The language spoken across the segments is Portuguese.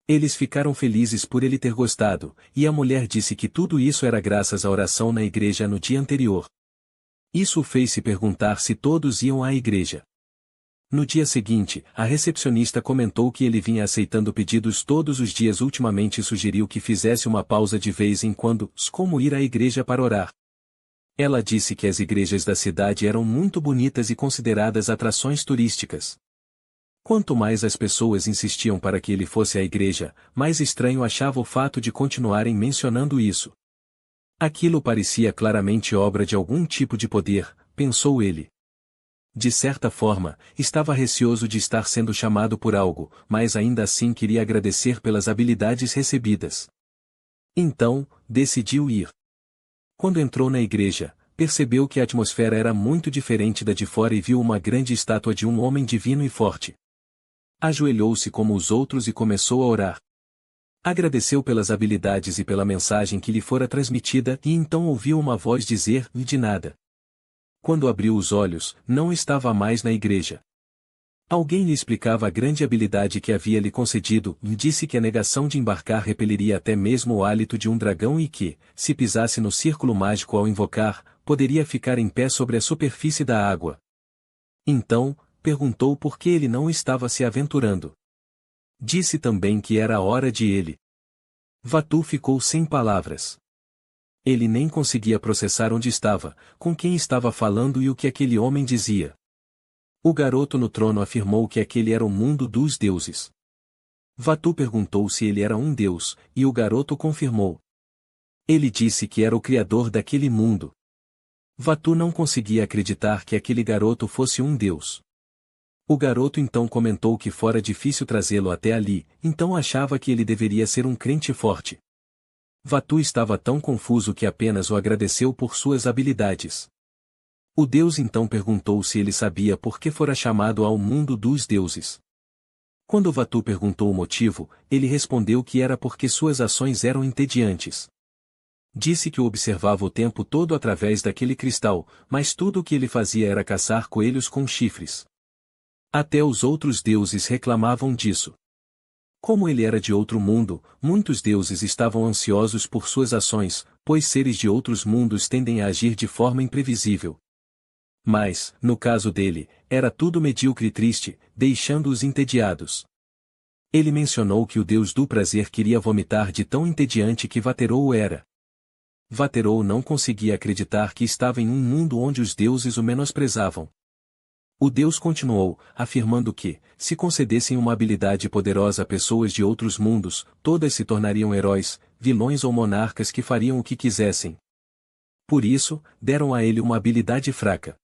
Eles ficaram felizes por ele ter gostado, e a mulher disse que tudo isso era graças à oração na igreja no dia anterior. Isso o fez se perguntar se todos iam à igreja. No dia seguinte, a recepcionista comentou que ele vinha aceitando pedidos todos os dias ultimamente e sugeriu que fizesse uma pausa de vez em quando, como ir à igreja para orar. Ela disse que as igrejas da cidade eram muito bonitas e consideradas atrações turísticas. Quanto mais as pessoas insistiam para que ele fosse à igreja, mais estranho achava o fato de continuarem mencionando isso. Aquilo parecia claramente obra de algum tipo de poder, pensou ele. De certa forma, estava receoso de estar sendo chamado por algo, mas ainda assim queria agradecer pelas habilidades recebidas. Então, decidiu ir. Quando entrou na igreja, percebeu que a atmosfera era muito diferente da de fora e viu uma grande estátua de um homem divino e forte. Ajoelhou-se como os outros e começou a orar. Agradeceu pelas habilidades e pela mensagem que lhe fora transmitida e então ouviu uma voz dizer: "De nada." Quando abriu os olhos, não estava mais na igreja. Alguém lhe explicava a grande habilidade que havia lhe concedido e disse que a negação de embarcar repeliria até mesmo o hálito de um dragão e que, se pisasse no círculo mágico ao invocar, poderia ficar em pé sobre a superfície da água. Então, perguntou por que ele não estava se aventurando. Disse também que era a hora de ele. Vatu ficou sem palavras. Ele nem conseguia processar onde estava, com quem estava falando e o que aquele homem dizia. O garoto no trono afirmou que aquele era o mundo dos deuses. Vatu perguntou se ele era um deus, e o garoto confirmou. Ele disse que era o criador daquele mundo. Vatu não conseguia acreditar que aquele garoto fosse um deus. O garoto então comentou que fora difícil trazê-lo até ali, então achava que ele deveria ser um crente forte. Vatu estava tão confuso que apenas o agradeceu por suas habilidades. O deus então perguntou se ele sabia por que fora chamado ao mundo dos deuses. Quando Vatu perguntou o motivo, ele respondeu que era porque suas ações eram entediantes. Disse que o observava o tempo todo através daquele cristal, mas tudo o que ele fazia era caçar coelhos com chifres. Até os outros deuses reclamavam disso. Como ele era de outro mundo, muitos deuses estavam ansiosos por suas ações, pois seres de outros mundos tendem a agir de forma imprevisível. Mas, no caso dele, era tudo medíocre e triste, deixando-os entediados. Ele mencionou que o deus do prazer queria vomitar de tão entediante que Vaterou era. Vaterou não conseguia acreditar que estava em um mundo onde os deuses o menosprezavam. O deus continuou, afirmando que, se concedessem uma habilidade poderosa a pessoas de outros mundos, todas se tornariam heróis, vilões ou monarcas que fariam o que quisessem. Por isso, deram a ele uma habilidade fraca.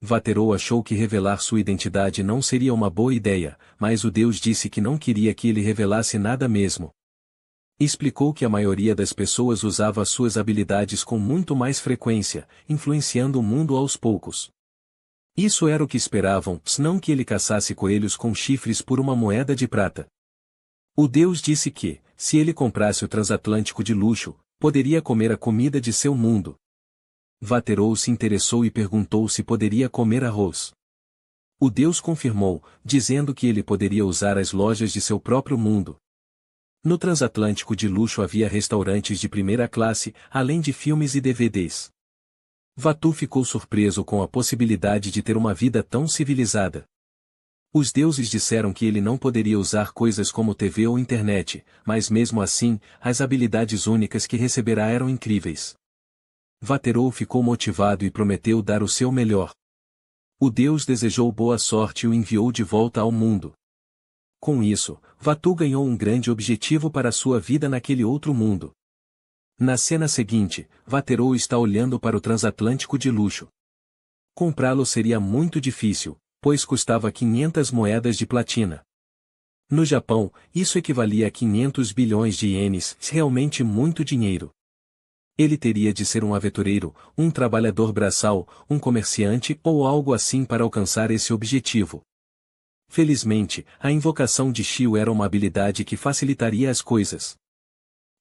Vaterou achou que revelar sua identidade não seria uma boa ideia, mas o deus disse que não queria que ele revelasse nada mesmo. Explicou que a maioria das pessoas usava suas habilidades com muito mais frequência, influenciando o mundo aos poucos. Isso era o que esperavam, não que ele caçasse coelhos com chifres por uma moeda de prata. O deus disse que, se ele comprasse o transatlântico de luxo, poderia comer a comida de seu mundo. Vaterou se interessou e perguntou se poderia comer arroz. O deus confirmou, dizendo que ele poderia usar as lojas de seu próprio mundo. No transatlântico de luxo havia restaurantes de primeira classe, além de filmes e DVDs. Vatu ficou surpreso com a possibilidade de ter uma vida tão civilizada. Os deuses disseram que ele não poderia usar coisas como TV ou internet, mas mesmo assim, as habilidades únicas que receberá eram incríveis. Vaterou ficou motivado e prometeu dar o seu melhor. O deus desejou boa sorte e o enviou de volta ao mundo. Com isso, Vatu ganhou um grande objetivo para sua vida naquele outro mundo. Na cena seguinte, Vaterou está olhando para o transatlântico de luxo. Comprá-lo seria muito difícil, pois custava 500 moedas de platina. No Japão, isso equivalia a 500 bilhões de ienes, realmente muito dinheiro. Ele teria de ser um aventureiro, um trabalhador braçal, um comerciante ou algo assim para alcançar esse objetivo. Felizmente, a invocação de Shio era uma habilidade que facilitaria as coisas.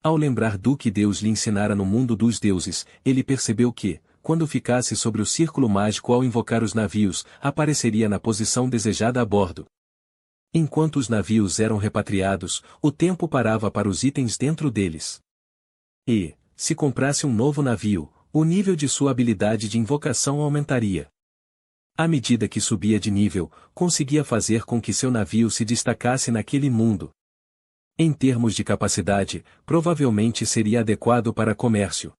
Ao lembrar do que Deus lhe ensinara no mundo dos deuses, ele percebeu que, quando ficasse sobre o círculo mágico ao invocar os navios, apareceria na posição desejada a bordo. Enquanto os navios eram repatriados, o tempo parava para os itens dentro deles. E, se comprasse um novo navio, o nível de sua habilidade de invocação aumentaria. À medida que subia de nível, conseguia fazer com que seu navio se destacasse naquele mundo. Em termos de capacidade, provavelmente seria adequado para comércio.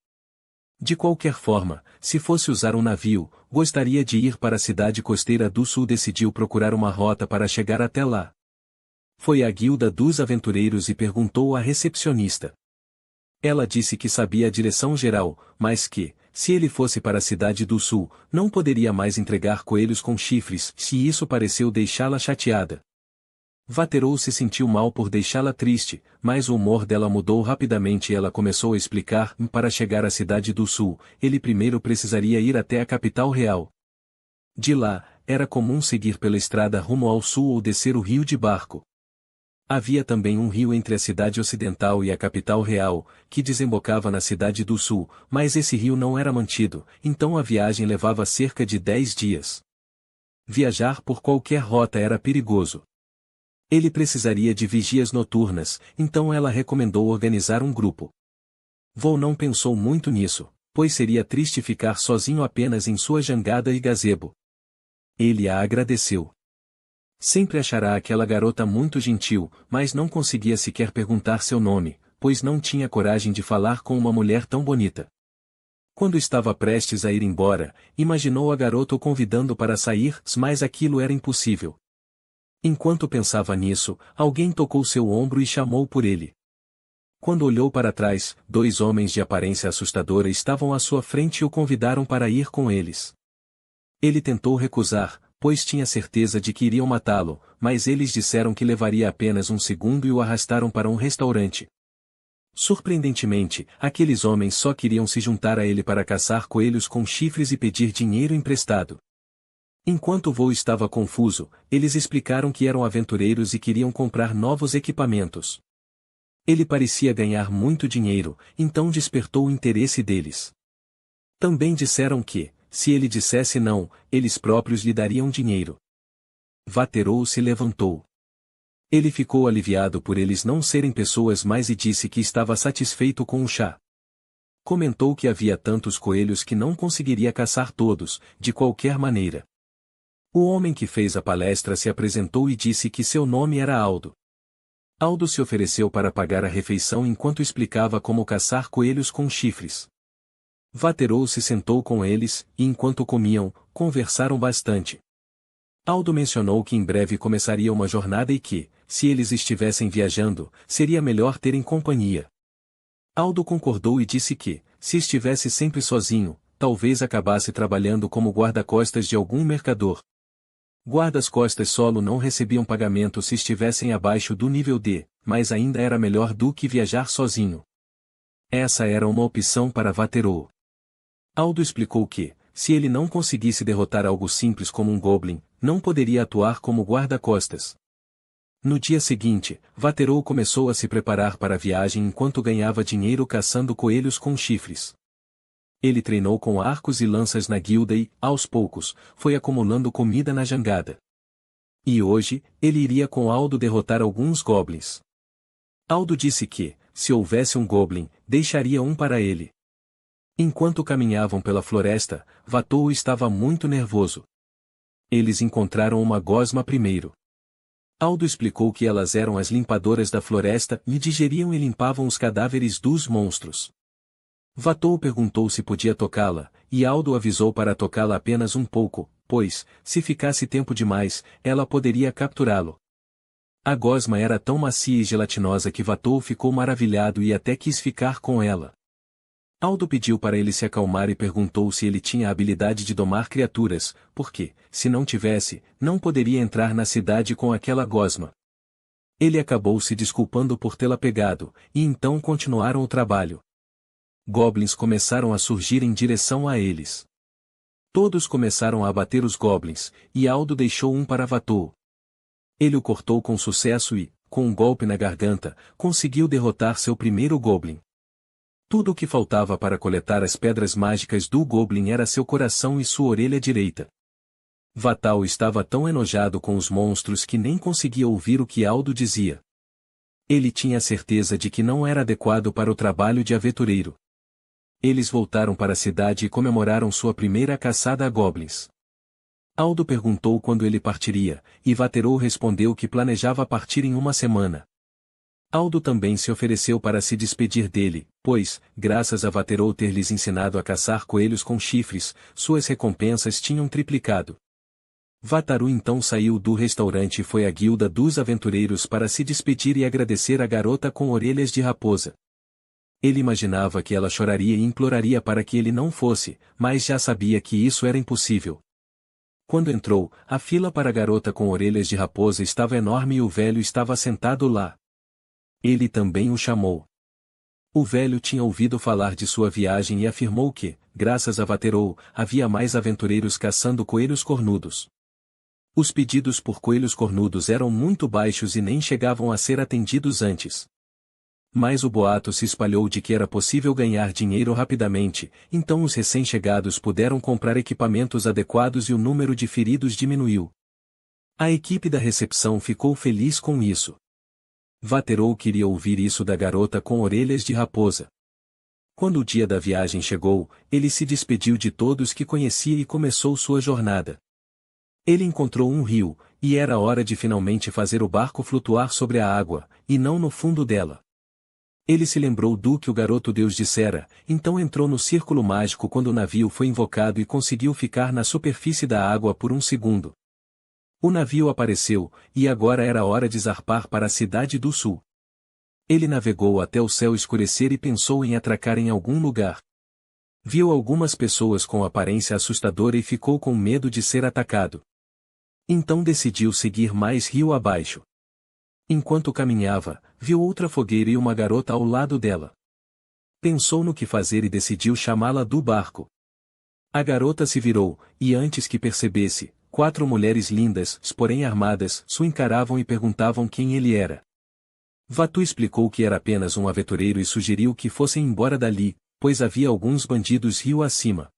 De qualquer forma, se fosse usar um navio, gostaria de ir para a cidade costeira do sul. Decidiu procurar uma rota para chegar até lá. Foi à guilda dos aventureiros e perguntou à recepcionista. Ela disse que sabia a direção geral, mas que, se ele fosse para a cidade do sul, não poderia mais entregar coelhos com chifres, se isso pareceu deixá-la chateada. Vaterou se sentiu mal por deixá-la triste, mas o humor dela mudou rapidamente e ela começou a explicar: para chegar à cidade do sul, ele primeiro precisaria ir até a capital real. De lá, era comum seguir pela estrada rumo ao sul ou descer o rio de barco. Havia também um rio entre a cidade ocidental e a capital real, que desembocava na cidade do sul, mas esse rio não era mantido, então a viagem levava cerca de 10 dias. Viajar por qualquer rota era perigoso. Ele precisaria de vigias noturnas, então ela recomendou organizar um grupo. Vô não pensou muito nisso, pois seria triste ficar sozinho apenas em sua jangada e gazebo. Ele a agradeceu. Sempre achará aquela garota muito gentil, mas não conseguia sequer perguntar seu nome, pois não tinha coragem de falar com uma mulher tão bonita. Quando estava prestes a ir embora, imaginou a garota o convidando para sair, mas aquilo era impossível. Enquanto pensava nisso, alguém tocou seu ombro e chamou por ele. Quando olhou para trás, 2 homens de aparência assustadora estavam à sua frente e o convidaram para ir com eles. Ele tentou recusar, pois tinha certeza de que iriam matá-lo, mas eles disseram que levaria apenas um segundo e o arrastaram para um restaurante. Surpreendentemente, aqueles homens só queriam se juntar a ele para caçar coelhos com chifres e pedir dinheiro emprestado. Enquanto o voo estava confuso, eles explicaram que eram aventureiros e queriam comprar novos equipamentos. Ele parecia ganhar muito dinheiro, então despertou o interesse deles. Também disseram que, se ele dissesse não, eles próprios lhe dariam dinheiro. Vaterou se levantou. Ele ficou aliviado por eles não serem pessoas mais e disse que estava satisfeito com o chá. Comentou que havia tantos coelhos que não conseguiria caçar todos, de qualquer maneira. O homem que fez a palestra se apresentou e disse que seu nome era Aldo. Aldo se ofereceu para pagar a refeição enquanto explicava como caçar coelhos com chifres. Vaterou se sentou com eles, e enquanto comiam, conversaram bastante. Aldo mencionou que em breve começaria uma jornada e que, se eles estivessem viajando, seria melhor terem companhia. Aldo concordou e disse que, se estivesse sempre sozinho, talvez acabasse trabalhando como guarda-costas de algum mercador. Guardas-costas solo não recebiam pagamento se estivessem abaixo do nível D, mas ainda era melhor do que viajar sozinho. Essa era uma opção para Vaterou. Aldo explicou que, se ele não conseguisse derrotar algo simples como um goblin, não poderia atuar como guarda-costas. No dia seguinte, Vaterou começou a se preparar para a viagem enquanto ganhava dinheiro caçando coelhos com chifres. Ele treinou com arcos e lanças na guilda e, aos poucos, foi acumulando comida na jangada. E hoje, ele iria com Aldo derrotar alguns goblins. Aldo disse que, se houvesse um goblin, deixaria um para ele. Enquanto caminhavam pela floresta, Vatou estava muito nervoso. Eles encontraram uma gosma primeiro. Aldo explicou que elas eram as limpadoras da floresta e digeriam e limpavam os cadáveres dos monstros. Vatou perguntou se podia tocá-la, e Aldo avisou para tocá-la apenas um pouco, pois, se ficasse tempo demais, ela poderia capturá-lo. A gosma era tão macia e gelatinosa que Vatou ficou maravilhado e até quis ficar com ela. Aldo pediu para ele se acalmar e perguntou se ele tinha a habilidade de domar criaturas, porque, se não tivesse, não poderia entrar na cidade com aquela gosma. Ele acabou se desculpando por tê-la pegado, e então continuaram o trabalho. Goblins começaram a surgir em direção a eles. Todos começaram a abater os goblins, e Aldo deixou um para Vatou. Ele o cortou com sucesso e, com um golpe na garganta, conseguiu derrotar seu primeiro goblin. Tudo o que faltava para coletar as pedras mágicas do Goblin era seu coração e sua orelha direita. Vatal estava tão enojado com os monstros que nem conseguia ouvir o que Aldo dizia. Ele tinha certeza de que não era adequado para o trabalho de aventureiro. Eles voltaram para a cidade e comemoraram sua primeira caçada a goblins. Aldo perguntou quando ele partiria, e Vaterou respondeu que planejava partir em uma semana. Aldo também se ofereceu para se despedir dele, pois, graças a Vaterou ter lhes ensinado a caçar coelhos com chifres, suas recompensas tinham triplicado. Vataru então saiu do restaurante e foi à guilda dos aventureiros para se despedir e agradecer a garota com orelhas de raposa. Ele imaginava que ela choraria e imploraria para que ele não fosse, mas já sabia que isso era impossível. Quando entrou, a fila para a garota com orelhas de raposa estava enorme e o velho estava sentado lá. Ele também o chamou. O velho tinha ouvido falar de sua viagem e afirmou que, graças a Vaterou, havia mais aventureiros caçando coelhos cornudos. Os pedidos por coelhos cornudos eram muito baixos e nem chegavam a ser atendidos antes. Mas o boato se espalhou de que era possível ganhar dinheiro rapidamente, então os recém-chegados puderam comprar equipamentos adequados e o número de feridos diminuiu. A equipe da recepção ficou feliz com isso. Vaterou queria ouvir isso da garota com orelhas de raposa. Quando o dia da viagem chegou, ele se despediu de todos que conhecia e começou sua jornada. Ele encontrou um rio, e era hora de finalmente fazer o barco flutuar sobre a água, e não no fundo dela. Ele se lembrou do que o garoto Deus dissera, então entrou no círculo mágico quando o navio foi invocado e conseguiu ficar na superfície da água por um segundo. O navio apareceu, e agora era hora de zarpar para a cidade do sul. Ele navegou até o céu escurecer e pensou em atracar em algum lugar. Viu algumas pessoas com aparência assustadora e ficou com medo de ser atacado. Então decidiu seguir mais rio abaixo. Enquanto caminhava, viu outra fogueira e uma garota ao lado dela. Pensou no que fazer e decidiu chamá-la do barco. A garota se virou, e antes que percebesse, 4 mulheres lindas, porém armadas, o encaravam e perguntavam quem ele era. Vatu explicou que era apenas um aventureiro e sugeriu que fossem embora dali, pois havia alguns bandidos rio acima.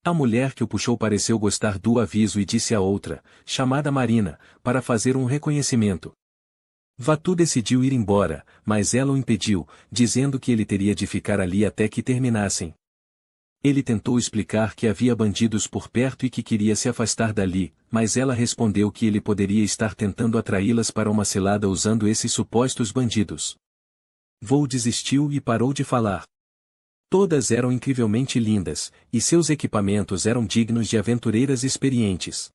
A mulher que o puxou pareceu gostar do aviso e disse a outra, chamada Marina, para fazer um reconhecimento. Vatu decidiu ir embora, mas ela o impediu, dizendo que ele teria de ficar ali até que terminassem. Ele tentou explicar que havia bandidos por perto e que queria se afastar dali, mas ela respondeu que ele poderia estar tentando atraí-las para uma cilada usando esses supostos bandidos. Vou desistiu e parou de falar. Todas eram incrivelmente lindas, e seus equipamentos eram dignos de aventureiras experientes.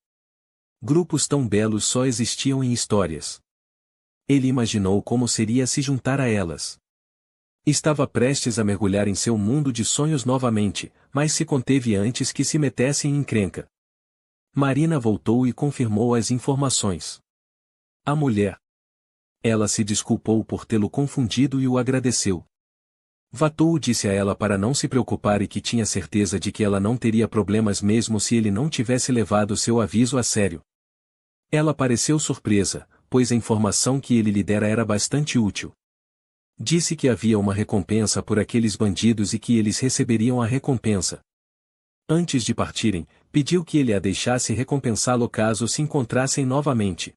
Grupos tão belos só existiam em histórias. Ele imaginou como seria se juntar a elas. Estava prestes a mergulhar em seu mundo de sonhos novamente, mas se conteve antes que se metessem em encrenca. Marina voltou e confirmou as informações. A mulher. Ela se desculpou por tê-lo confundido e o agradeceu. Vatou disse a ela para não se preocupar e que tinha certeza de que ela não teria problemas mesmo se ele não tivesse levado seu aviso a sério. Ela pareceu surpresa, pois a informação que ele lhe dera era bastante útil. Disse que havia uma recompensa por aqueles bandidos e que eles receberiam a recompensa. Antes de partirem, pediu que ele a deixasse recompensá-lo caso se encontrassem novamente.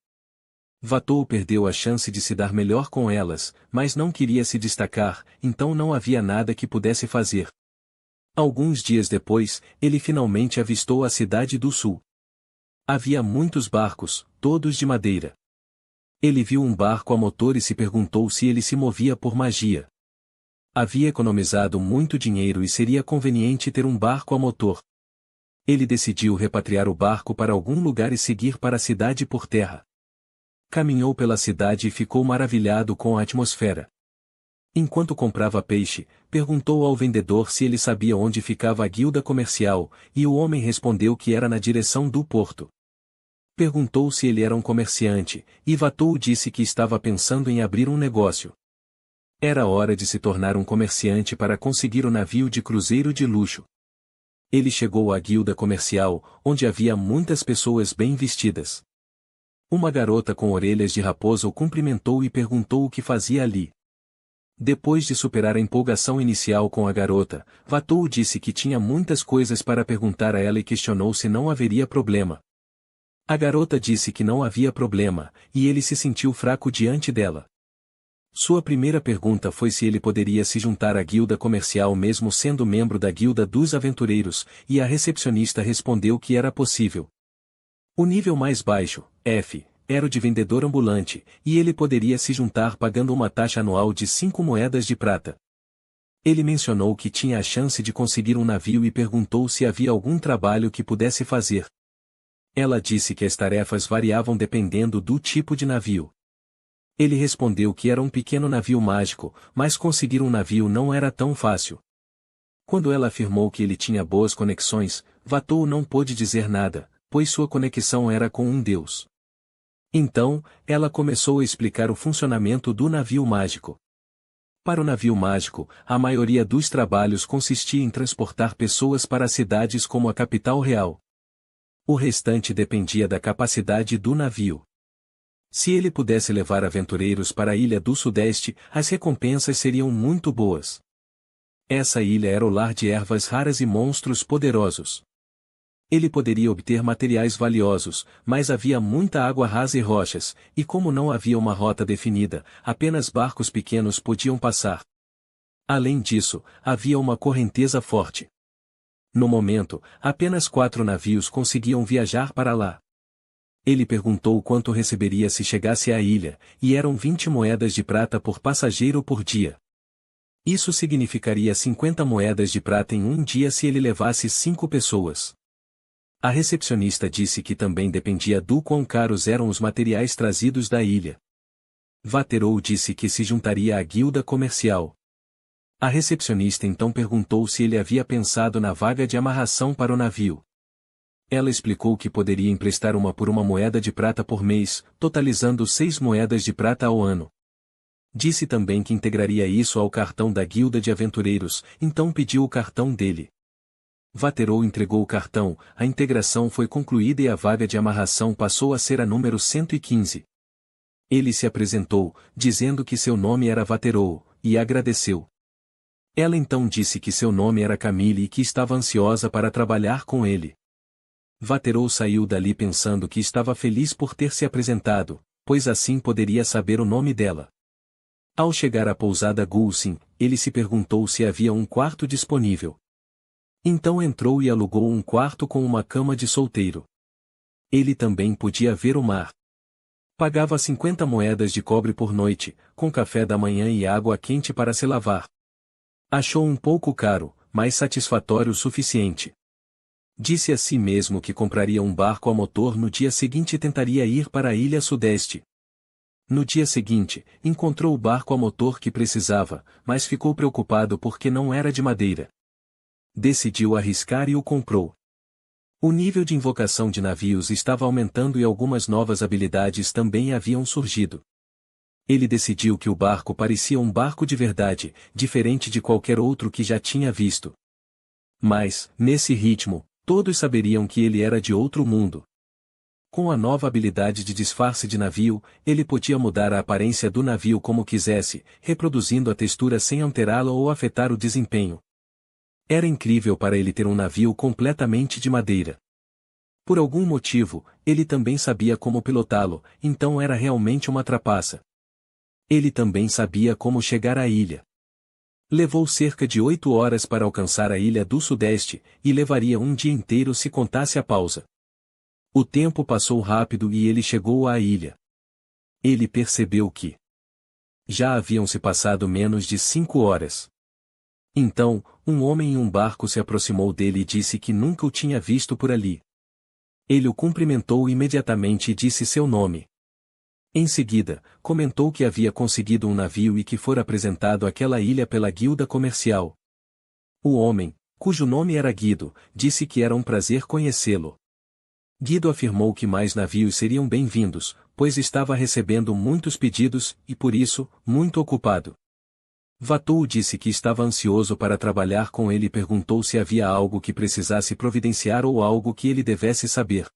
Vatou perdeu a chance de se dar melhor com elas, mas não queria se destacar, então não havia nada que pudesse fazer. Alguns dias depois, ele finalmente avistou a cidade do sul. Havia muitos barcos, todos de madeira. Ele viu um barco a motor e se perguntou se ele se movia por magia. Havia economizado muito dinheiro e seria conveniente ter um barco a motor. Ele decidiu repatriar o barco para algum lugar e seguir para a cidade por terra. Caminhou pela cidade e ficou maravilhado com a atmosfera. Enquanto comprava peixe, perguntou ao vendedor se ele sabia onde ficava a guilda comercial, e o homem respondeu que era na direção do porto. Perguntou se ele era um comerciante, e Vatou disse que estava pensando em abrir um negócio. Era hora de se tornar um comerciante para conseguir o navio de cruzeiro de luxo. Ele chegou à guilda comercial, onde havia muitas pessoas bem vestidas. Uma garota com orelhas de raposa o cumprimentou e perguntou o que fazia ali. Depois de superar a empolgação inicial com a garota, Vatou disse que tinha muitas coisas para perguntar a ela e questionou se não haveria problema. A garota disse que não havia problema, e ele se sentiu fraco diante dela. Sua primeira pergunta foi se ele poderia se juntar à guilda comercial mesmo sendo membro da guilda dos aventureiros, e a recepcionista respondeu que era possível. O nível mais baixo, F, era o de vendedor ambulante, e ele poderia se juntar pagando uma taxa anual de 5 moedas de prata. Ele mencionou que tinha a chance de conseguir um navio e perguntou se havia algum trabalho que pudesse fazer. Ela disse que as tarefas variavam dependendo do tipo de navio. Ele respondeu que era um pequeno navio mágico, mas conseguir um navio não era tão fácil. Quando ela afirmou que ele tinha boas conexões, Vatou não pôde dizer nada, pois sua conexão era com um deus. Então, ela começou a explicar o funcionamento do navio mágico. Para o navio mágico, a maioria dos trabalhos consistia em transportar pessoas para cidades como a capital real. O restante dependia da capacidade do navio. Se ele pudesse levar aventureiros para a Ilha do Sudeste, as recompensas seriam muito boas. Essa ilha era o lar de ervas raras e monstros poderosos. Ele poderia obter materiais valiosos, mas havia muita água rasa e rochas, e como não havia uma rota definida, apenas barcos pequenos podiam passar. Além disso, havia uma correnteza forte. No momento, apenas 4 navios conseguiam viajar para lá. Ele perguntou quanto receberia se chegasse à ilha, e eram 20 moedas de prata por passageiro por dia. Isso significaria 50 moedas de prata em um dia se ele levasse 5 pessoas. A recepcionista disse que também dependia do quão caros eram os materiais trazidos da ilha. Vaterou disse que se juntaria à guilda comercial. A recepcionista então perguntou se ele havia pensado na vaga de amarração para o navio. Ela explicou que poderia emprestar por uma moeda de prata por mês, totalizando 6 moedas de prata ao ano. Disse também que integraria isso ao cartão da guilda de aventureiros, então pediu o cartão dele. Vaterou entregou o cartão, a integração foi concluída e a vaga de amarração passou a ser a número 115. Ele se apresentou, dizendo que seu nome era Vaterou, e agradeceu. Ela então disse que seu nome era Camille e que estava ansiosa para trabalhar com ele. Vaterou saiu dali pensando que estava feliz por ter se apresentado, pois assim poderia saber o nome dela. Ao chegar à pousada Gulsin, ele se perguntou se havia um quarto disponível. Então entrou e alugou um quarto com uma cama de solteiro. Ele também podia ver o mar. Pagava 50 moedas de cobre por noite, com café da manhã e água quente para se lavar. Achou um pouco caro, mas satisfatório o suficiente. Disse a si mesmo que compraria um barco a motor no dia seguinte e tentaria ir para a ilha sudeste. No dia seguinte, encontrou o barco a motor que precisava, mas ficou preocupado porque não era de madeira. Decidiu arriscar e o comprou. O nível de invocação de navios estava aumentando e algumas novas habilidades também haviam surgido. Ele decidiu que o barco parecia um barco de verdade, diferente de qualquer outro que já tinha visto. Mas, nesse ritmo, todos saberiam que ele era de outro mundo. Com a nova habilidade de disfarce de navio, ele podia mudar a aparência do navio como quisesse, reproduzindo a textura sem alterá-la ou afetar o desempenho. Era incrível para ele ter um navio completamente de madeira. Por algum motivo, ele também sabia como pilotá-lo, então era realmente uma trapaça. Ele também sabia como chegar à ilha. Levou cerca de 8 horas para alcançar a ilha do Sudeste, e levaria um dia inteiro se contasse a pausa. O tempo passou rápido e ele chegou à ilha. Ele percebeu que já haviam se passado menos de 5 horas. Então, um homem em um barco se aproximou dele e disse que nunca o tinha visto por ali. Ele o cumprimentou imediatamente e disse seu nome. Em seguida, comentou que havia conseguido um navio e que fora apresentado àquela ilha pela guilda comercial. O homem, cujo nome era Guido, disse que era um prazer conhecê-lo. Guido afirmou que mais navios seriam bem-vindos, pois estava recebendo muitos pedidos e, por isso, muito ocupado. Vatou disse que estava ansioso para trabalhar com ele e perguntou se havia algo que precisasse providenciar ou algo que ele devesse saber.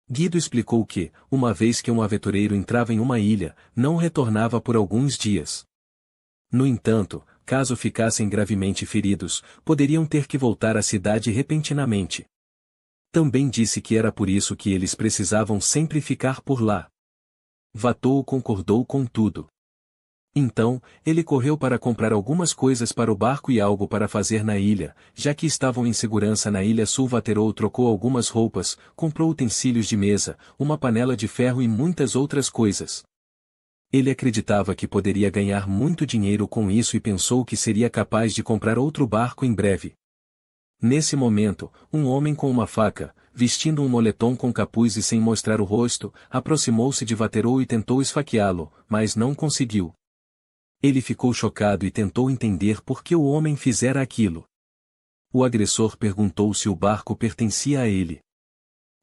Guido explicou que, uma vez que um aventureiro entrava em uma ilha, não retornava por alguns dias. No entanto, caso ficassem gravemente feridos, poderiam ter que voltar à cidade repentinamente. Também disse que era por isso que eles precisavam sempre ficar por lá. Vatou concordou com tudo. Então, ele correu para comprar algumas coisas para o barco e algo para fazer na ilha, já que estavam em segurança na ilha sul. Vaterou trocou algumas roupas, comprou utensílios de mesa, uma panela de ferro e muitas outras coisas. Ele acreditava que poderia ganhar muito dinheiro com isso e pensou que seria capaz de comprar outro barco em breve. Nesse momento, um homem com uma faca, vestindo um moletom com capuz e sem mostrar o rosto, aproximou-se de Vaterou e tentou esfaqueá-lo, mas não conseguiu. Ele ficou chocado e tentou entender por que o homem fizera aquilo. O agressor perguntou se o barco pertencia a ele.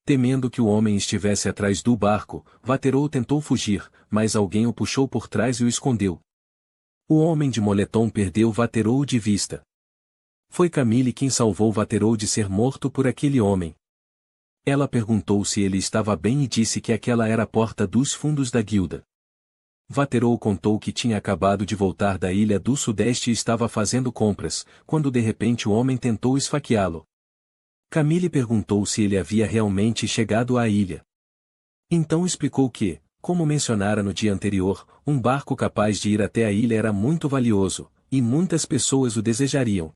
Temendo que o homem estivesse atrás do barco, Vaterou tentou fugir, mas alguém o puxou por trás e o escondeu. O homem de moletom perdeu Vaterou de vista. Foi Camille quem salvou Vaterou de ser morto por aquele homem. Ela perguntou se ele estava bem e disse que aquela era a porta dos fundos da guilda. Vaterou contou que tinha acabado de voltar da ilha do Sudeste e estava fazendo compras, quando de repente o homem tentou esfaqueá-lo. Camille perguntou se ele havia realmente chegado à ilha. Então explicou que, como mencionara no dia anterior, um barco capaz de ir até a ilha era muito valioso, e muitas pessoas o desejariam.